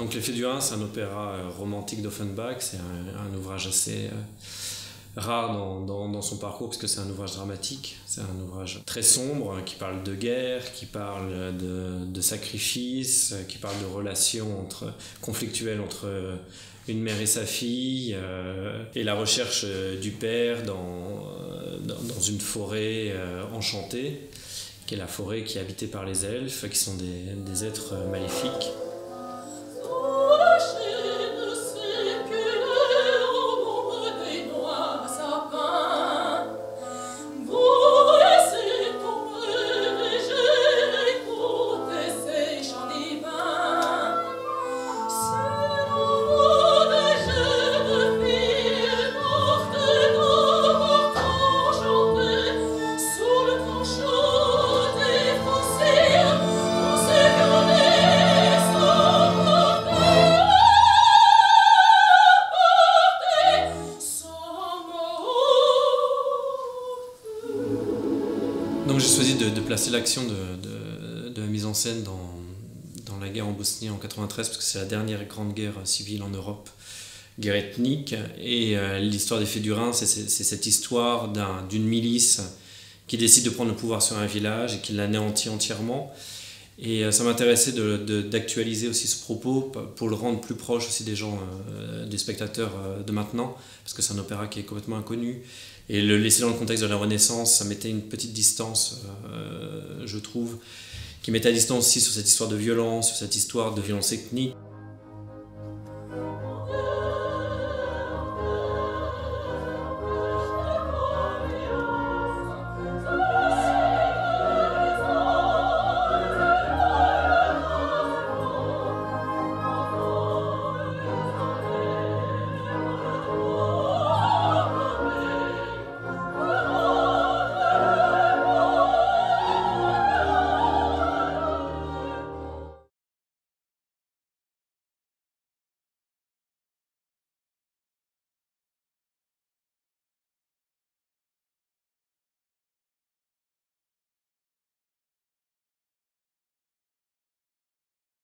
Donc Les Fées-du-Rhin, c'est un opéra romantique d'Offenbach, c'est un ouvrage assez rare dans son parcours, parce que c'est un ouvrage dramatique, c'est un ouvrage très sombre, qui parle de guerre, qui parle de sacrifice, qui parle de relations conflictuelles entre une mère et sa fille, et la recherche du père dans une forêt enchantée, qui est la forêt qui est habitée par les elfes, qui sont des êtres maléfiques. Donc j'ai choisi de placer l'action de la mise en scène dans la guerre en Bosnie en 93, parce que c'est la dernière grande guerre civile en Europe, guerre ethnique. Et l'histoire des Fées-du-Rhin, c'est cette histoire d'une milice qui décide de prendre le pouvoir sur un village et qui l'anéantit entièrement. Et ça m'intéressait d'actualiser aussi ce propos pour le rendre plus proche aussi des gens, des spectateurs de maintenant, parce que c'est un opéra qui est complètement inconnu. Et le laisser dans le contexte de la Renaissance, ça mettait une petite distance, je trouve, qui mettait à distance aussi sur cette histoire de violence ethnique.